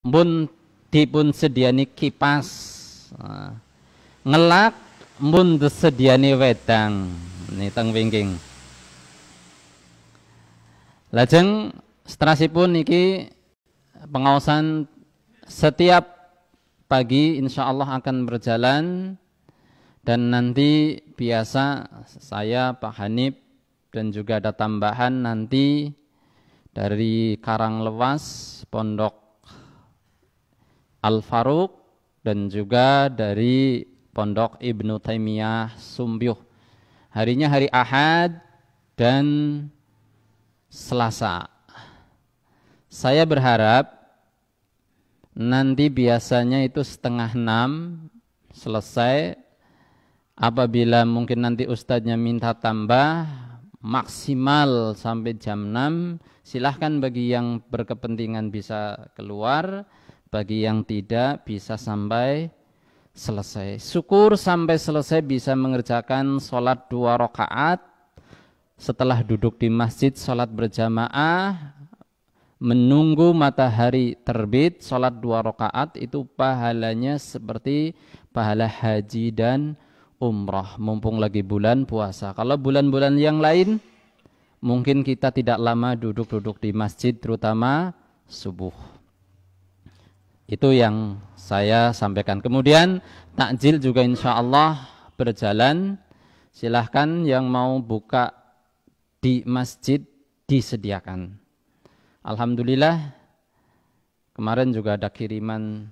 mun dipun sediani kipas, ngelak mun disediani wedang ini teng wingking. Lajeng seterusipun niki pengawasan setiap pagi insya Allah akan berjalan, dan nanti biasa saya Pak Hanif dan juga ada tambahan nanti dari Karanglewas Pondok Al Faruq dan juga dari Pondok Ibnu Taimiyah Sumbyuh. Harinya hari Ahad dan Selasa. Saya berharap nanti biasanya itu 5:30 selesai. Apabila mungkin nanti ustadznya minta tambah maksimal sampai jam 6, silahkan bagi yang berkepentingan bisa keluar, bagi yang tidak bisa sampai selesai. Syukur sampai selesai bisa mengerjakan sholat 2 rakaat. Setelah duduk di masjid, sholat berjamaah, menunggu matahari terbit, sholat 2 rakaat, itu pahalanya seperti pahala haji dan umrah, mumpung lagi bulan puasa. Kalau bulan-bulan yang lain, mungkin kita tidak lama duduk-duduk di masjid, terutama subuh. Itu yang saya sampaikan. Kemudian takjil juga insya Allah berjalan. Silahkan yang mau buka di masjid disediakan. Alhamdulillah kemarin juga ada kiriman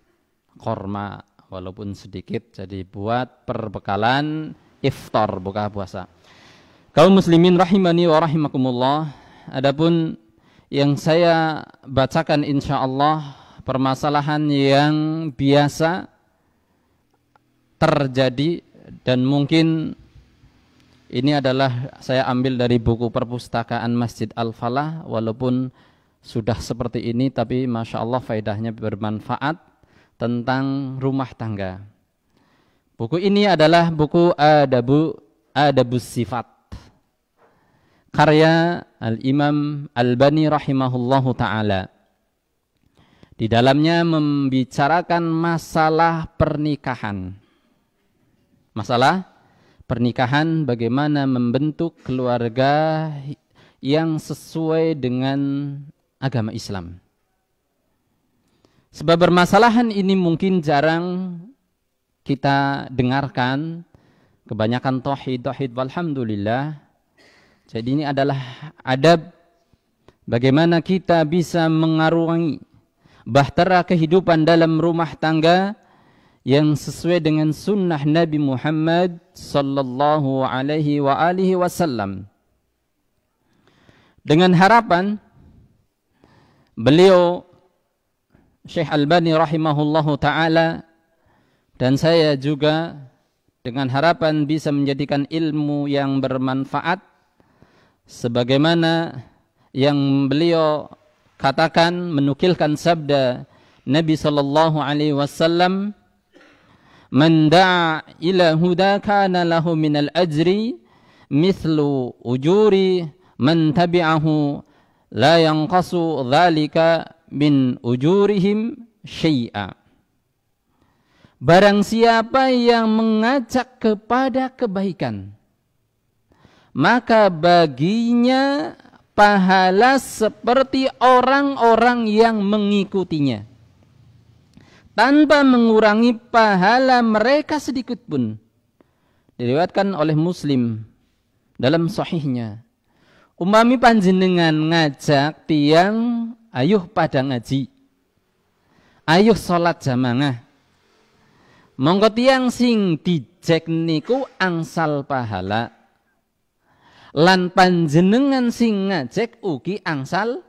korma walaupun sedikit, jadi buat perbekalan iftar buka puasa. Kaum muslimin rahimani wa rahimakumullah. Adapun yang saya bacakan insya Allah permasalahan yang biasa terjadi, dan mungkin ini adalah saya ambil dari buku perpustakaan Masjid Al-Falah, walaupun sudah seperti ini tapi Masya Allah faedahnya bermanfaat, tentang rumah tangga. Buku ini adalah buku Adabus Sifat, karya Al-Imam Al-Bani rahimahullahu ta'ala. Di dalamnya membicarakan masalah pernikahan. Masalah pernikahan, bagaimana membentuk keluarga yang sesuai dengan agama Islam. Sebab permasalahan ini mungkin jarang kita dengarkan, kebanyakan tauhid, walhamdulillah. Jadi ini adalah adab bagaimana kita bisa mengarungi bahtera kehidupan dalam rumah tangga yang sesuai dengan sunnah Nabi Muhammad sallallahu alaihi wa alihi wasallam. Dengan harapan beliau Syekh Albani rahimahullahu taala dan saya juga dengan harapan bisa menjadikan ilmu yang bermanfaat sebagaimana yang beliau katakan, menukilkan sabda Nabi sallallahu alaihi wasallam, man da'a ila huda kana lahu minal ajri mithlu ujuri man tabi'ahu la yanqasu dzalika min ujurihim syai'a. Barang siapa yang mengajak kepada kebaikan, maka baginya pahala seperti orang-orang yang mengikutinya, tanpa mengurangi pahala mereka sedikit pun. Diriwayatkan oleh Muslim dalam sahihnya, umpami panjenengan ngajak tiang, ayuh pada ngaji, ayuh salat jamaah, monggo tiang sing dijek niku angsal pahala, lan panjenengan sing ngajak ugi angsal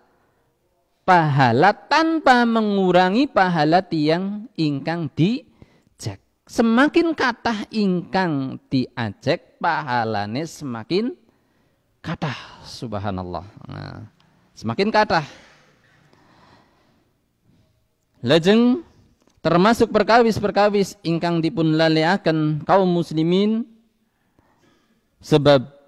pahala tanpa mengurangi pahala tiang ingkang dijek. Semakin kathah ingkang diajak, pahalane semakin kathah. Subhanallah. Nah, semakin kathah. Lajeng termasuk perkawis-perkawis ingkang dipun laleaken kaum muslimin, sebab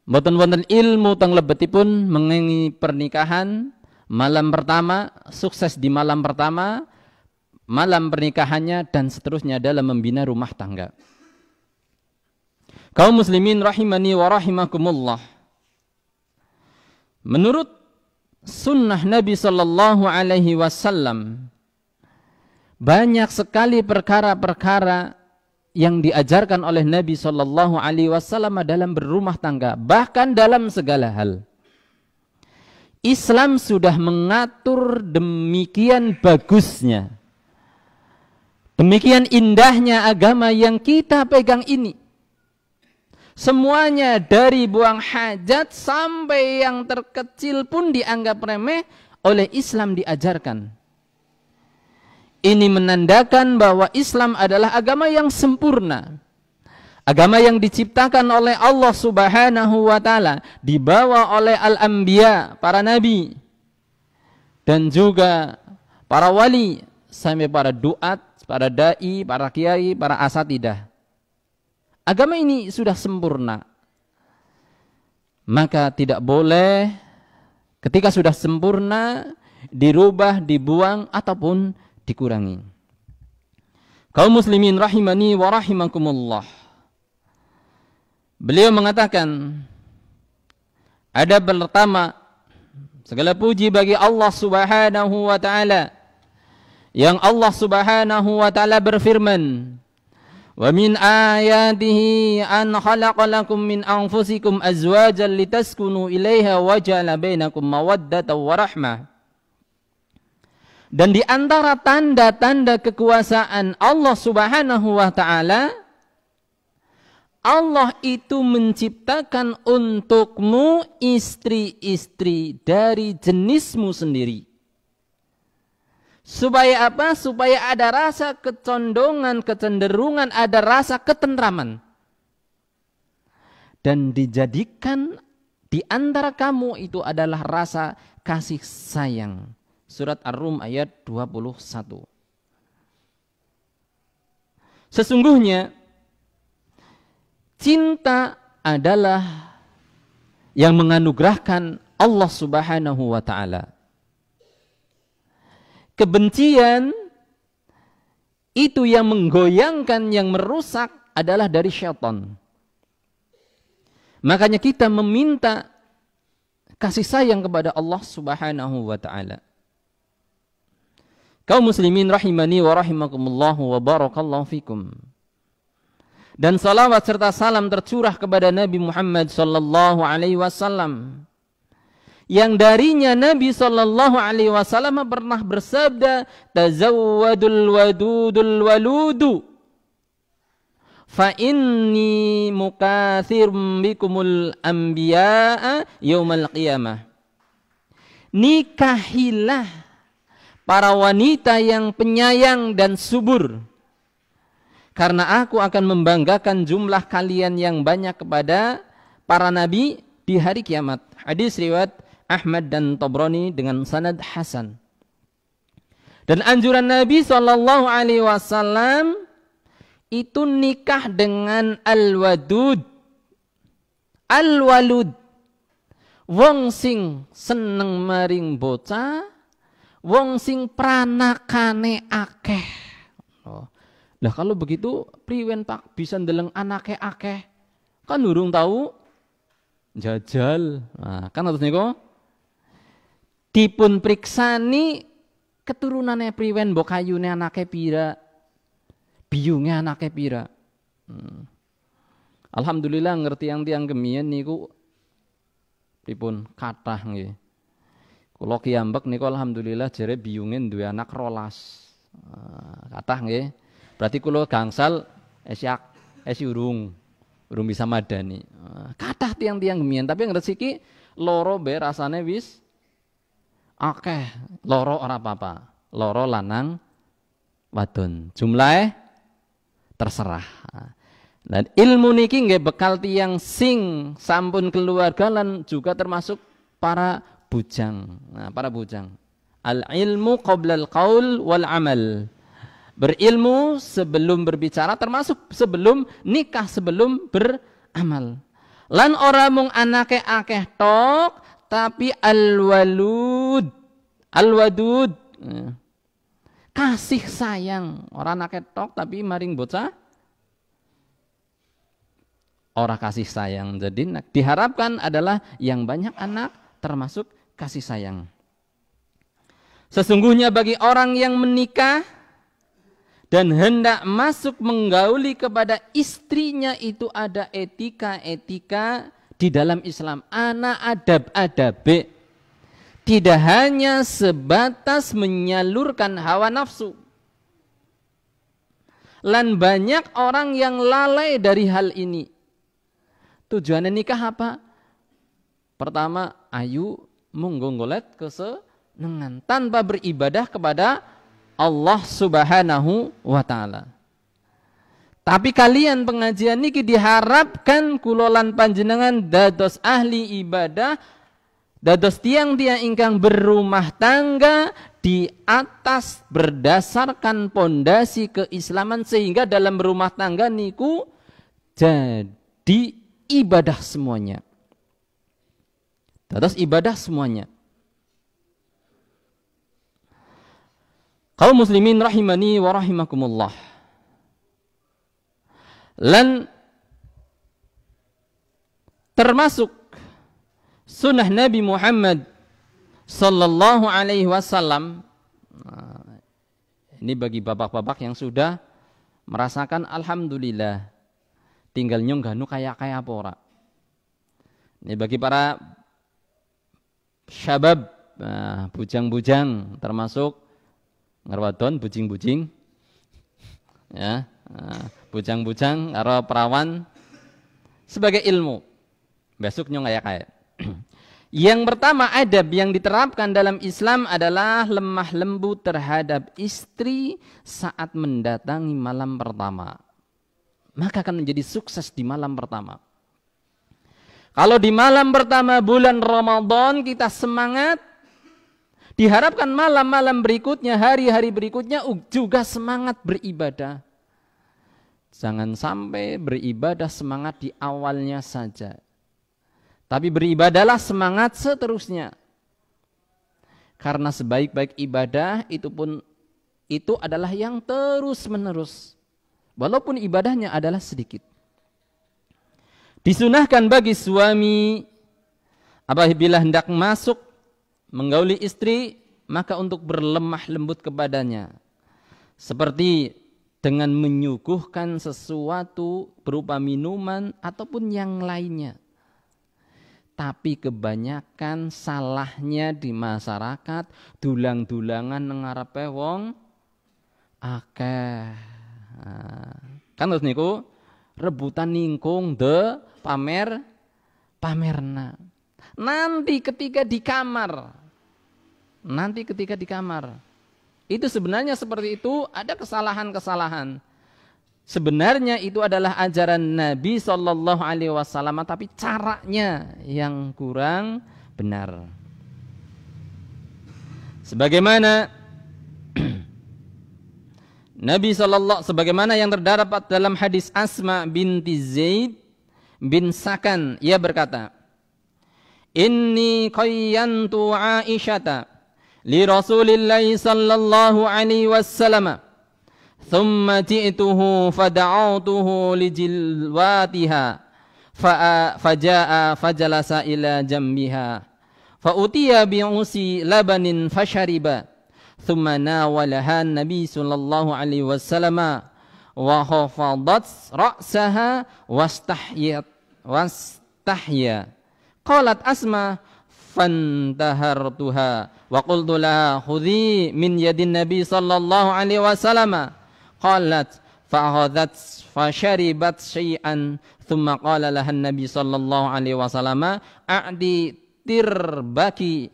mboten wonten ilmu teng lebetipun mengenai pernikahan, malam pertama, sukses di malam pertama, malam pernikahannya, dan seterusnya dalam membina rumah tangga. Kaum muslimin rahimani wa rahimakumullah. Menurut sunnah Nabi sallallahu alaihi wasallam, banyak sekali perkara-perkara yang diajarkan oleh Nabi sallallahu alaihi wasallam dalam berumah tangga, bahkan dalam segala hal. Islam sudah mengatur demikian bagusnya, demikian indahnya agama yang kita pegang ini. Semuanya dari buang hajat sampai yang terkecil pun dianggap remeh oleh Islam diajarkan. Ini menandakan bahwa Islam adalah agama yang sempurna. Agama yang diciptakan oleh Allah Subhanahu wa ta'ala, dibawa oleh al-anbiya, para nabi, dan juga para wali, sampai para duat, para da'i, para kiai, para asatidah. Agama ini sudah sempurna. Maka tidak boleh ketika sudah sempurna dirubah, dibuang, ataupun dikurangi. Kaum muslimin rahimani wa rahimakumullah. Beliau mengatakan, ada pertama, segala puji bagi Allah Subhanahu wa ta'ala, yang Allah Subhanahu wa ta'ala berfirman, wa min ayatihi an khalaqa lakum min anfusikum azwajan litaskunu ilaiha wa ja'ala bainakum mawaddatan wa rahmah. Dan di antara tanda-tanda kekuasaan Allah Subhanahu wa ta'ala, Allah itu menciptakan untukmu istri-istri dari jenismu sendiri. Supaya apa? Supaya ada rasa kecondongan, kecenderungan, ada rasa ketentraman. Dan dijadikan di antara kamu itu adalah rasa kasih sayang. Surat Ar-Rum ayat 21. Sesungguhnya cinta adalah yang menganugerahkan Allah Subhanahu wa ta'ala. Kebencian itu yang menggoyangkan, yang merusak adalah dari syaitan. Makanya kita meminta kasih sayang kepada Allah Subhanahu wa ta'ala. Kaum muslimin rahimani wa rahimakumullahu wa barakallahu fikum. Dan salawat serta salam tercurah kepada Nabi Muhammad sallallahu alaihi wasallam, yang darinya Nabi sallallahu alaihi wasallam pernah bersabda, tazawwadul wadudul waludu fa inni mukatsirum bikumul anbiya'a yaumal qiyamah. Nikahilah para wanita yang penyayang dan subur, karena aku akan membanggakan jumlah kalian yang banyak kepada para nabi di hari kiamat. Hadis riwayat Ahmad dan Tabrani dengan sanad hasan. Dan anjuran Nabi SAW itu nikah dengan al-wadud. Al-walud, wong sing seneng maring bocah, wong sing pranakane akeh. Lah kalau begitu priwen Pak bisa ndeleng anake akeh? Kan durung tahu jajal. Nah, kan harus niku dipun priksani keturunane priwen, mbok kayune anake pira, biyunge anake pira. Alhamdulillah ngerti yang tiang kemien niku pripun kathah nggih. Kula kiambek niku alhamdulillah jere biyunge duwe anak 12. Kathah nggih. Berarti kula gangsal esi urung bisa madani. Kathah tiang-tiang gemien, tapi ngresiki loro be rasane wis akeh. Loro ora apa-apa. Loro lanang wadon. Jumlahe terserah. Dan ilmu niki nggih bekal tiang sing sampun keluarga lan juga termasuk para bujang. Nah, para bujang. Al ilmu qabla al qaul wal amal. Berilmu sebelum berbicara, termasuk sebelum nikah, sebelum beramal. Lan ora mung anake akeh tok, tapi al-walud, Al-wadud, kasih sayang. Orang anak ketok tapi maring bocah orang kasih sayang. Jadi diharapkan adalah yang banyak anak termasuk kasih sayang. Sesungguhnya bagi orang yang menikah dan hendak masuk menggauli kepada istrinya itu ada etika-etika di dalam Islam. Ana adab-adabe. Tidak hanya sebatas menyalurkan hawa nafsu. Lan banyak orang yang lalai dari hal ini. Tujuannya nikah apa? Pertama, ayu menggonggolet kesenangan tanpa beribadah kepada Allah Subhanahu wa ta'ala. Tapi kalian pengajian niki diharapkan kulolan panjenengan dados ahli ibadah, dados tiang-tiang ingkang berumah tangga di atas berdasarkan pondasi keislaman, sehingga dalam berumah tangga niku jadi ibadah semuanya. Dados ibadah semuanya. Kaum muslimin rahimani wa rahimakumullah. Lan termasuk sunnah Nabi Muhammad sallallahu alaihi wasallam. Ini bagi bapak-bapak yang sudah merasakan alhamdulillah tinggal nyongganu kaya-kaya apa ora. Ini bagi para syabab, bujang-bujang, termasuk ngarwadon, bujing-bujing, ya, bujang-bujang, karo perawan, sebagai ilmu. Besok nyong kaya-kaya. Yang pertama adab yang diterapkan dalam Islam adalah lemah lembut terhadap istri saat mendatangi malam pertama. Maka akan menjadi sukses di malam pertama. Kalau di malam pertama bulan Ramadan kita semangat, diharapkan malam-malam berikutnya, hari-hari berikutnya juga semangat beribadah. Jangan sampai beribadah semangat di awalnya saja. Tapi beribadahlah semangat seterusnya. Karena sebaik-baik ibadah itu adalah yang terus-menerus. Walaupun ibadahnya adalah sedikit. Disunahkan bagi suami apabila hendak masuk menggauli istri, maka untuk berlemah lembut kepadanya. Seperti dengan menyuguhkan sesuatu berupa minuman ataupun yang lainnya. Tapi kebanyakan salahnya di masyarakat, dulang-dulangan nengarepe wong akeh. Kan terus niku rebutan ningkung pamerna. Nanti ketika di kamar, itu sebenarnya seperti itu ada kesalahan-kesalahan. Sebenarnya itu adalah ajaran Nabi Shallallahu Alaihi Wasallam, tapi caranya yang kurang benar. Sebagaimana Nabi sebagaimana yang terdapat dalam hadis Asma binti Zaid bin Sakan, ia berkata, Inni qayyantu Aisyata li Rasulillahi sallallahu alaihi wasallam, thumma ji'tuhu fada'autuhu li jilwatiha, faja'a fajalasa ila jambiha, fa'utiya bi'usi labanin fashariba, thumma nawalaha Nabi sallallahu alaihi wasallam wa khafadat ra'saha wastahya. Qalat Asma fantahartuha wa qultu laha khudhi min yadin Nabi sallallahu alaihi wasallam. Qalat fa'akhadhat fasharibat syai'an thumma qala laha Nabi sallallahu alaihi wasallam a'di tirbaki.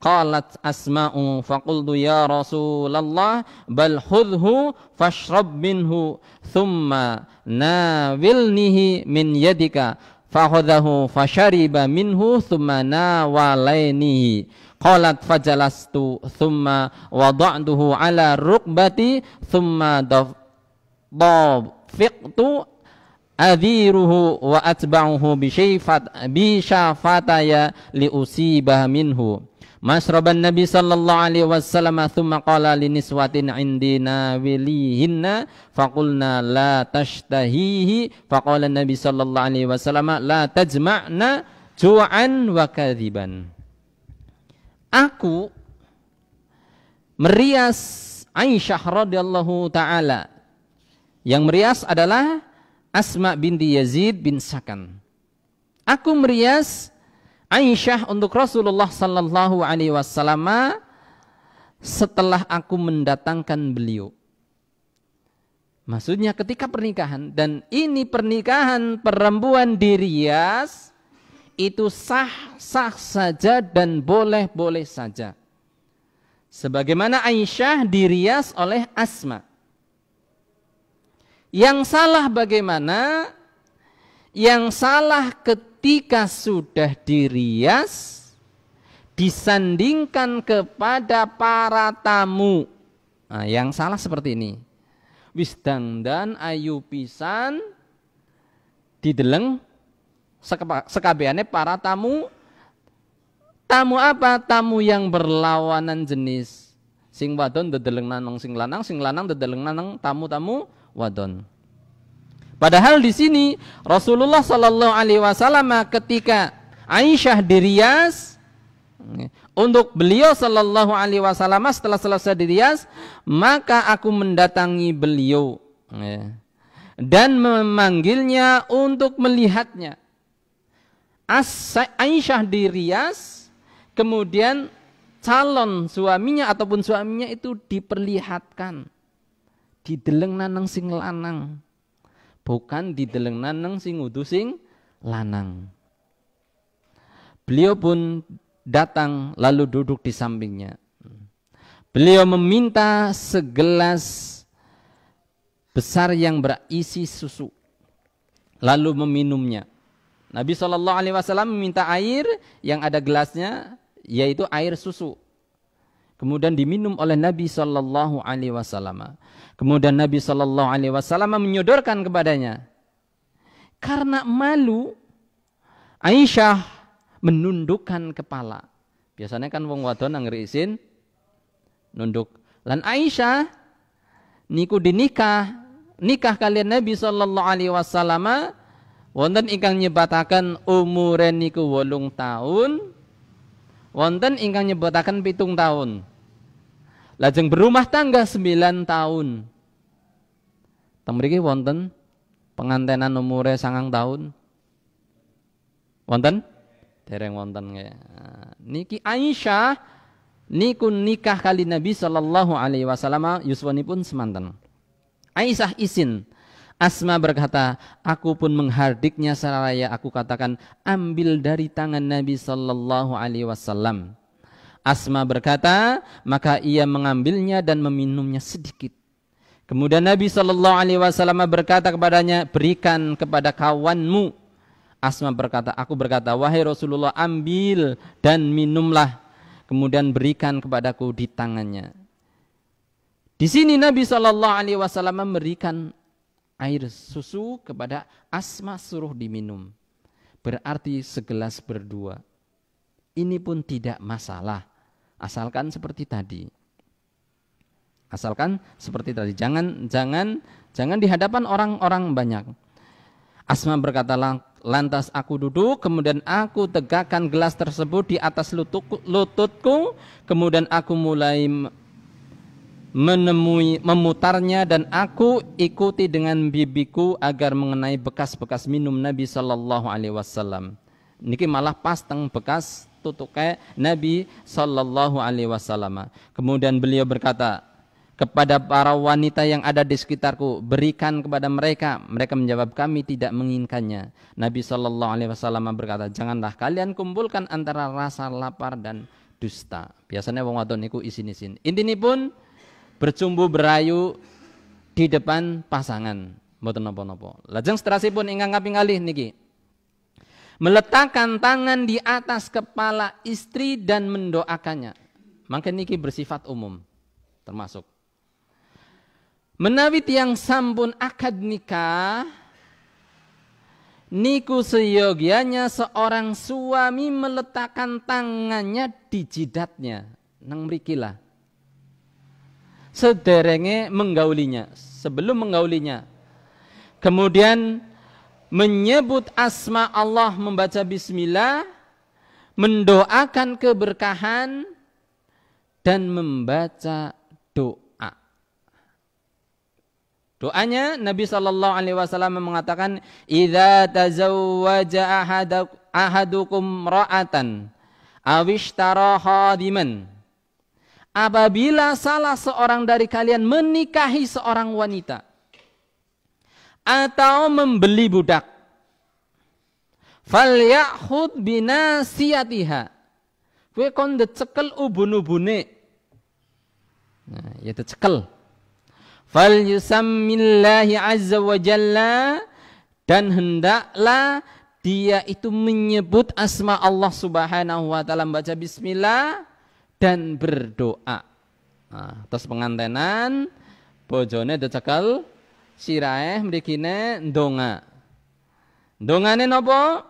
Qalat Asma'u faqultu ya Rasulullah bal khudhu fashrab minhu thumma nawilnihi min yadika. Fakhadahu fashariba minhu thumma nawalainihi. Qalat fajalastu thumma wada'tuhu ala rukbati thumma dafiqtu adhiruhu wa atba'uhu bi syafataya liusibah minhu. Masraban Nabi sallallahu alaihi wasallam thumma qala liniswatin indina wilihinna faqulna la tashtahihi faqala Nabi sallallahu alaihi wasallam la tajma'na ju'an wa kadziban. Aku merias Aisyah radhiyallahu taala. Yang merias adalah Asma binti Yazid bin Sakan. Aku merias Aisyah untuk Rasulullah sallallahu alaihi wasallam setelah aku mendatangkan beliau. Maksudnya ketika pernikahan, dan ini pernikahan perempuan dirias itu sah-sah saja dan boleh-boleh saja. Sebagaimana Aisyah dirias oleh Asma. Yang salah bagaimana? Yang salah ketika sudah dirias disandingkan kepada para tamu. Nah, yang salah seperti ini. Wis dandan ayu pisan dideleng sekabeane para tamu. Tamu apa? Tamu yang berlawanan jenis. Sing wadon dedeleng nanang sing lanang dedeleng nanang tamu-tamu wadon. Padahal di sini Rasulullah Sallallahu Alaihi Wasallam ketika Aisyah dirias untuk beliau Sallallahu Alaihi Wasallam setelah selesai dirias, maka aku mendatangi beliau dan memanggilnya untuk melihatnya. Aisyah dirias, kemudian calon suaminya ataupun suaminya itu diperlihatkan dideleng nanang sing lanang. Bukan dideleng nanang sing ngudu sing lanang. Beliau pun datang lalu duduk di sampingnya. Beliau meminta segelas besar yang berisi susu. Lalu meminumnya. Nabi SAW meminta air yang ada gelasnya, yaitu air susu. Kemudian diminum oleh Nabi SAW. Kemudian Nabi SAW menyodorkan kepadanya. Karena malu, Aisyah menundukkan kepala. Biasanya kan wong wadon anggere isin nunduk. Lan Aisyah niku dinikah kalian Nabi SAW. Wonten ingkang nyebataken umuren niku 8 tahun. Wonten ingkang nyebataken 7 tahun. Lajeng berumah tangga 9 tahun. Teng mriki wonten pengantenan umure 9 tahun. Wonten? Dereng wonten nggih. Niki Aisyah niku nikah kali Nabi sallallahu alaihi wasallam yuswanipun semanten. Aisyah izin. Asma berkata, aku pun menghardiknya seraya aku katakan, ambil dari tangan Nabi sallallahu alaihi wasallam. Asma berkata, maka ia mengambilnya dan meminumnya sedikit. Kemudian Nabi sallallahu alaihi wasallam berkata kepadanya, berikan kepada kawanmu. Asma berkata, aku berkata, wahai Rasulullah, ambil dan minumlah. Kemudian berikan kepadaku di tangannya. Di sini Nabi sallallahu alaihi wasallam memberikan air susu kepada Asma, suruh diminum. Berarti segelas berdua. Ini pun tidak masalah. Asalkan seperti tadi. Asalkan seperti tadi. Jangan di hadapan orang-orang banyak. Asma berkata, lantas aku duduk, kemudian aku tegakkan gelas tersebut di atas lututku, kemudian aku mulai memutarnya dan aku ikuti dengan bibiku agar mengenai bekas-bekas minum Nabi sallallahu alaihi wasallam. Niki malah pas teng bekas tutuke Nabi sallallahu alaihi wasallam. Kemudian beliau berkata kepada para wanita yang ada di sekitarku, berikan kepada mereka. Mereka menjawab, kami tidak menginginkannya. Nabi sallallahu alaihi wasallam berkata, janganlah kalian kumpulkan antara rasa lapar dan dusta. Biasanya wong wadon niku isin-isin. Intine pun bercumbu berayu di depan pasangan, mboten napa-napa. Lajeng seterusipun ingkang kaping kalih niki, meletakkan tangan di atas kepala istri dan mendoakannya. Mangke niki bersifat umum, termasuk menawi tiyang sampun akad nikah niku seyogianya seorang suami meletakkan tangannya di jidatnya nang mrikilah sederenge menggaulinya, sebelum menggaulinya. Kemudian menyebut asma Allah, membaca bismillah, mendoakan keberkahan dan membaca doa. Doanya Nabi SAW mengatakan, "Idza tazawwaja ahadukum ra'atan awishtara khadiman." Apabila salah seorang dari kalian menikahi seorang wanita atau membeli budak, falyakhud binasiyatiha. Kowe kon decekel ubun-ubune. Nah, ya decekel. Fal yusammillahi azza wa jalla, dan hendaklah dia itu menyebut asma Allah Subhanahu wa taala, membaca bismillah dan berdoa. Nah, terus pengantenan bojone decekel, sirahe mrikine ndonga. Ndongane napa?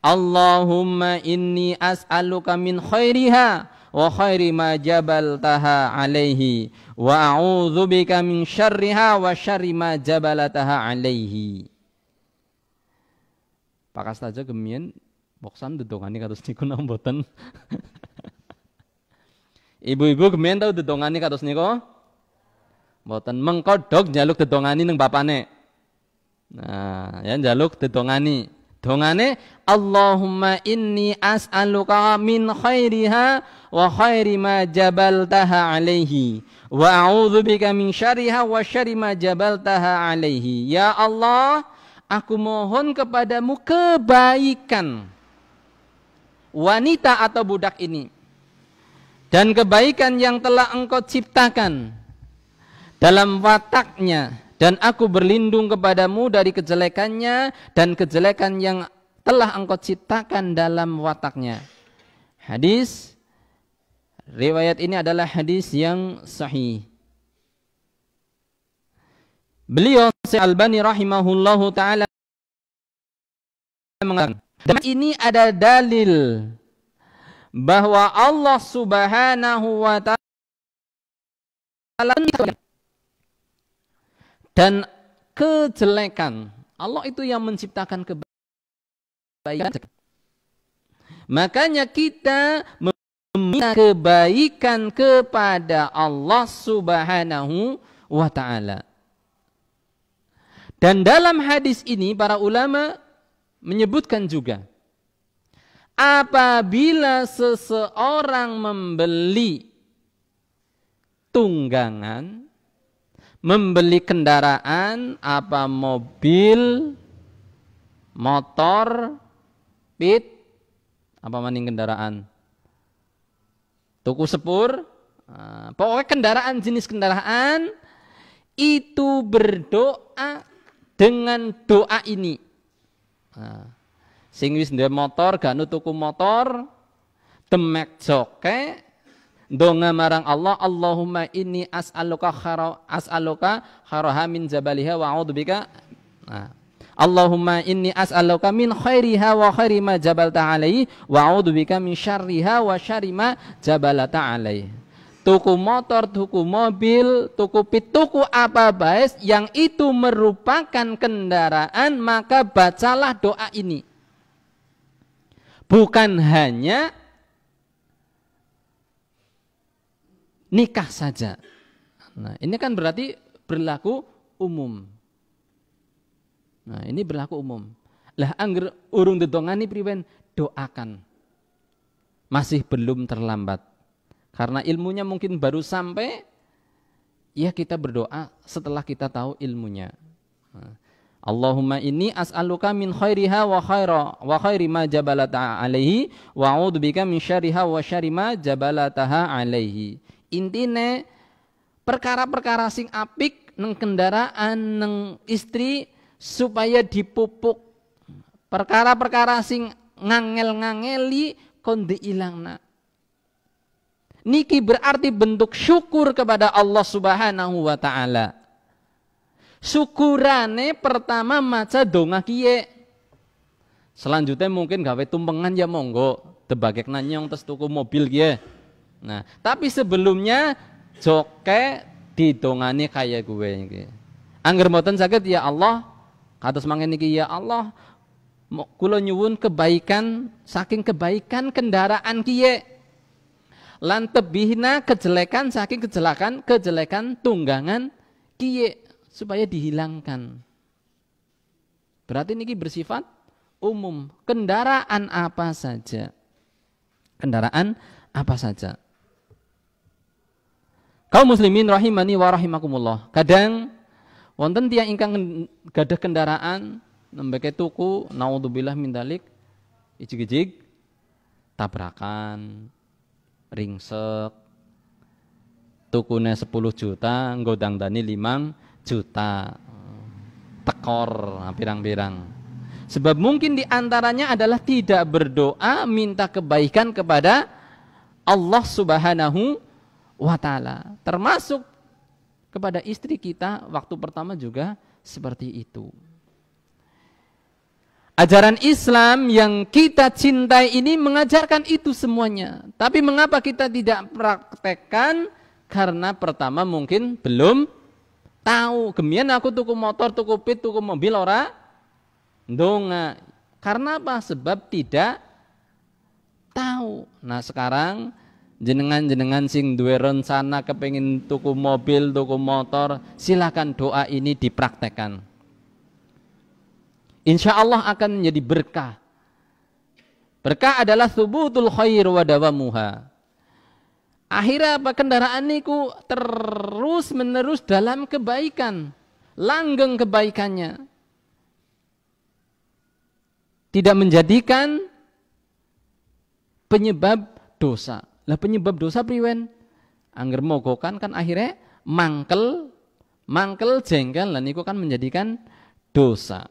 Allahumma inni as'aluka min khairiha wa khairi ma jabaltaha alaihi wa a'udzubika min syarriha wa syarri ma jabalataha alaihi. Pakas saja gemien boksan dedongani kados niku napa mboten? Ibu-ibu gemien tau dedongani kados niku? Mboten. Mengkodok njaluk dedongani ning bapane. Nah, ya njaluk dedongani. Dongane Allahumma inni as'aluka min khairiha wa khairi ma jabaltaha alaihi wa a'udzubika min syarriha wa syarri ma jabaltaha alaihi. Ya Allah, aku mohon kepadamu kebaikan wanita atau budak ini dan kebaikan yang telah engkau ciptakan dalam wataknya, dan aku berlindung kepadamu dari kejelekannya dan kejelekan yang telah engkau ciptakan dalam wataknya. Hadis riwayat ini adalah hadis yang sahih. Beliau Syekh Albani rahimahullahu taala mengatakan, ini ada dalil bahwa Allah Subhanahu wa taala dan kejelekan. Allah itu yang menciptakan kebaikan. Makanya kita meminta kebaikan kepada Allah Subhanahu wa ta'ala. Dan dalam hadis ini para ulama menyebutkan juga, apabila seseorang membeli tunggangan, membeli kendaraan, apa mobil, motor, pit, apa maning kendaraan, tuku sepur, pokoknya kendaraan, jenis kendaraan, itu berdoa dengan doa ini. Sing wis ndek motor, gak tuku motor, demek joke, donga marang Allah, Allahumma inni as'aluka kharaha min jabaliha wa a'udzubika. Allahumma inni as'aluka min khairiha wa khairi ma jabalta alaihi wa a'udzubika min syarriha wa syarri ma jabalata alaihi. Tuku motor, tuku mobil, tuku pit, tuku apa baik yang itu merupakan kendaraan, maka bacalah doa ini. Bukan hanya nikah saja. Nah, ini kan berarti berlaku umum. Nah, ini berlaku umum. Lah angger urung dedongani priwen, doakan. Masih belum terlambat. Karena ilmunya mungkin baru sampai, ya kita berdoa setelah kita tahu ilmunya. Nah, Allahumma inni as'aluka min khairiha wa khairi ma jabalata alaihi wa a'udzubika min syarriha wa syarri ma jabalataha alaihi. Intine perkara-perkara sing apik neng kendaraan, neng istri supaya dipupuk. Perkara-perkara sing ngangel-ngangeli kon diilangna. Niki berarti bentuk syukur kepada Allah Subhanahu wa taala. Syukurane pertama maca donga kiye. Selanjutnya mungkin gawe tumpengan ya monggo, debagek nanyong terus tuku mobil ya. Nah, tapi sebelumnya joke didongani kayak gue iki. Angger mboten saged ya Allah, kados mangken iki ya Allah, kula nyuwun kebaikan saking kebaikan kendaraan kiye. Lan tebihna kejelekan saking kejelekan tunggangan kiye supaya dihilangkan. Berarti niki bersifat umum, kendaraan apa saja. Kendaraan apa saja. Kaum muslimin rahimani wa rahimakumullah. Kadang wonten tiyang ingkang gadah kendaraan nembeke tuku naudzubillah min dzalik ijig-ijig tabrakan, ringsek, tukune 10 juta, nggo dangdani 5 juta. Tekor pirang-pirang. Sebab mungkin diantaranya adalah tidak berdoa minta kebaikan kepada Allah Subhanahu wa ta'ala. Termasuk kepada istri kita waktu pertama juga seperti itu. Ajaran Islam yang kita cintai ini mengajarkan itu semuanya. Tapi mengapa kita tidak praktekkan? Karena pertama mungkin belum tahu. Gemian aku tuku motor, tuku pit, tuku mobil ora ndonga. Karena apa? Sebab tidak tahu. Nah sekarang jenengan sing duwe rencana kepengin tuku mobil, tuku motor, silakan doa ini dipraktekkan. Insya Allah akan menjadi berkah. Berkah adalah thubutul khair wa dawamuha. Akhirnya apa? Kendaraan niku terus menerus dalam kebaikan, langgeng kebaikannya. Tidak menjadikan penyebab dosa. Lah penyebab dosa priwen? Angger mogokan kan akhirnya mangkel jengkel lan niku kan menjadikan dosa.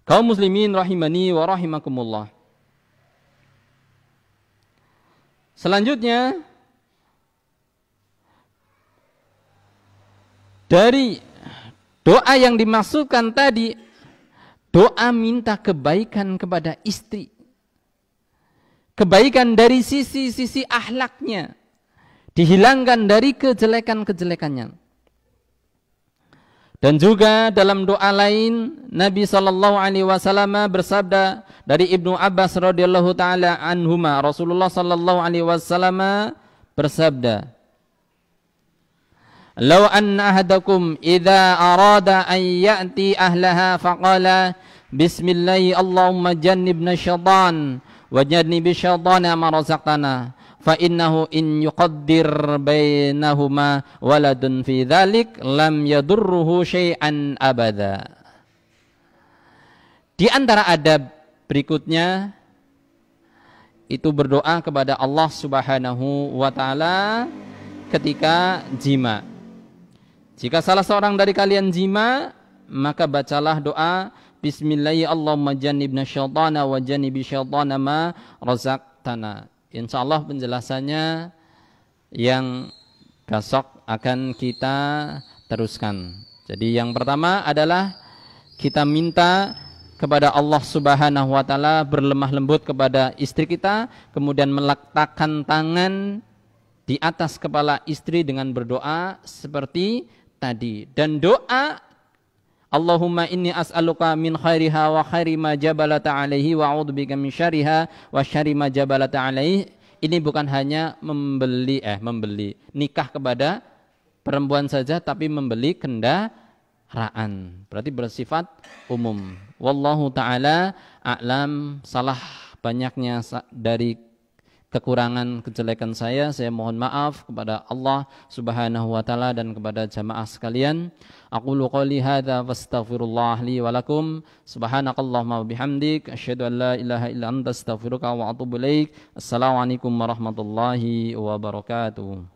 Kaum muslimin rahimani wa rahimakumullah. Selanjutnya dari doa yang dimaksudkan tadi, doa minta kebaikan kepada istri. Kebaikan dari sisi akhlaknya. Dihilangkan dari kejelekan-kejelekannya. Dan juga dalam doa lain Nabi SAW bersabda dari Ibnu Abbas radhiyallahu taala anhuma, Rasulullah SAW bersabda, "Law anna ahadakum idza arada an ya'ti ahlaha faqala bismillahi Allahumma jannibna syaitan wa jannibi syaitana ma razaqtana." Fa innahu in yuqaddir bainahuma waladun fi dzalik lam yadurruhu syai'an abada. Di antara adab berikutnya itu berdoa kepada Allah Subhanahu wa taala ketika jima. Jika salah seorang dari kalian jima, maka bacalah doa bismillahi Allahumma jannibna syaitana wa jannibi syaitana ma razaqtana. Insyaallah penjelasannya yang besok akan kita teruskan. Jadi yang pertama adalah kita minta kepada Allah Subhanahu wa taala berlemah lembut kepada istri kita, kemudian meletakkan tangan di atas kepala istri dengan berdoa seperti tadi. Dan doa Allahumma inni as'aluka min khairiha wa khairi ma jabalata alaihi wa a'udzubika min syarriha wa syarri ma jabalata alaihi. Ini bukan hanya membeli nikah kepada perempuan saja, tapi membeli kendaraan. Berarti bersifat umum. Wallahu taala a'lam. Salah banyaknya dari kekurangan kejelekan saya mohon maaf kepada Allah Subhanahu wa taala dan kepada jamaah sekalian. Aqulu qouli hadza wastaghfirullah li wa lakum. Subhanakallahumma wa bihamdik asyhadu an la ilaha illa anta astaghfiruka wa atubu ilaik. Assalamualaikum warahmatullahi wabarakatuh.